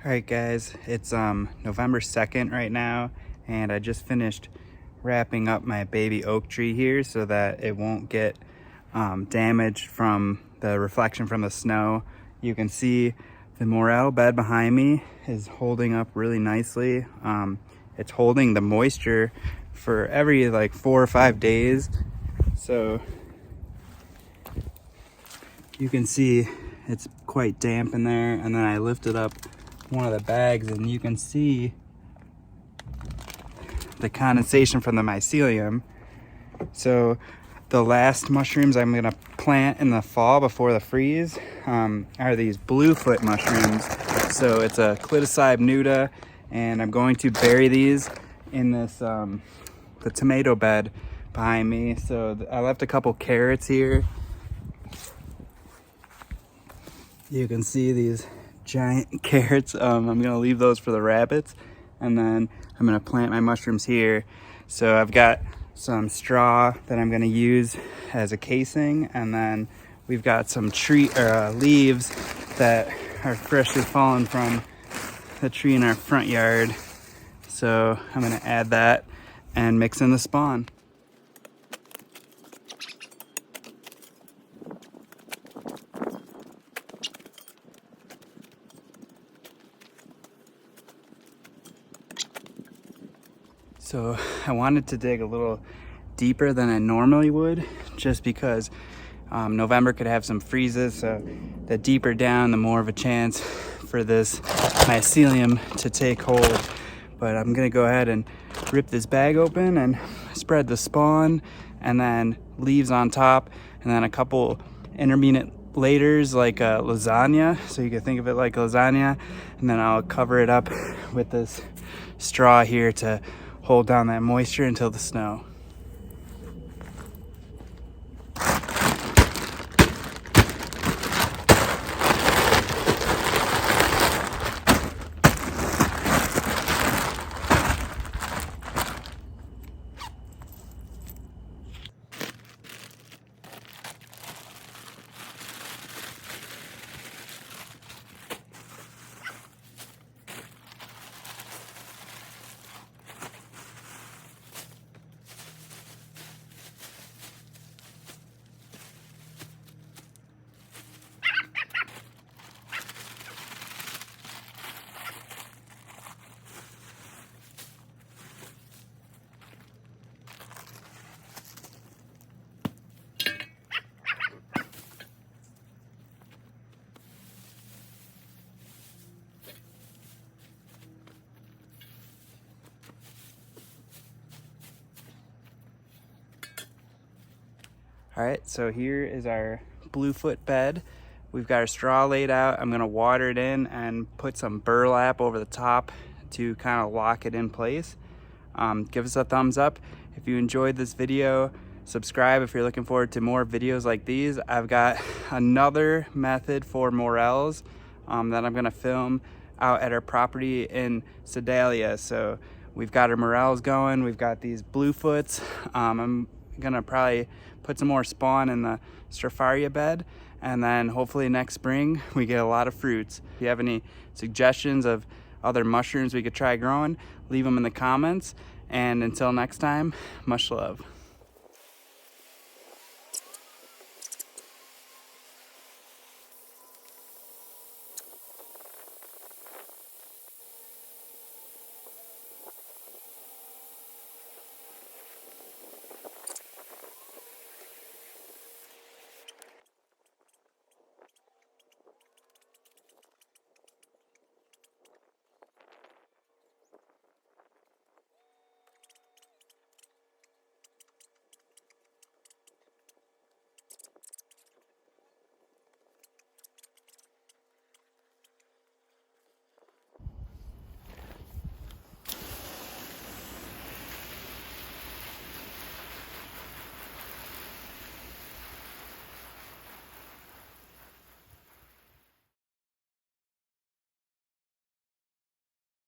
All right, guys, it's November 2nd right now, and I just finished wrapping up my baby oak tree here so that it won't get damaged from the reflection from the snow. You can see the morel bed behind me is holding up really nicely. It's holding the moisture for every like 4 or 5 days. So you can see it's quite damp in there, and then I lifted up one of the bags and you can see the condensation from the mycelium. So the last mushrooms I'm gonna plant in the fall before the freeze are these bluefoot mushrooms. So it's a Clitocybe nuda, and I'm going to bury these in this the tomato bed behind me. So I left a couple carrots here. You can see these giant carrots. I'm gonna leave those for the rabbits, and then I'm gonna plant my mushrooms here. So I've got some straw that I'm gonna use as a casing, and then we've got some leaves that are freshly fallen from the tree in our front yard. So I'm gonna add that and mix in the spawn. So I wanted to dig a little deeper than I normally would, just because November could have some freezes. So the deeper down, the more of a chance for this mycelium to take hold. But I'm gonna go ahead and rip this bag open and spread the spawn, and then leaves on top, and then a couple intermediate layers like a lasagna. So you can think of it like lasagna, and then I'll cover it up with this straw here to hold down that moisture until the snow. All right, so here is our bluefoot bed. We've got our straw laid out. I'm gonna water it in and put some burlap over the top to kind of lock it in place. Give us a thumbs up if you enjoyed this video. Subscribe if you're looking forward to more videos like these. I've got another method for morels that I'm gonna film out at our property in Sedalia. So we've got our morels going. We've got these bluefoots. I'm gonna probably put some more spawn in the stropharia bed, and then hopefully next spring we get a lot of fruits. If you have any suggestions of other mushrooms we could try growing, leave them in the comments. And until next time, much love.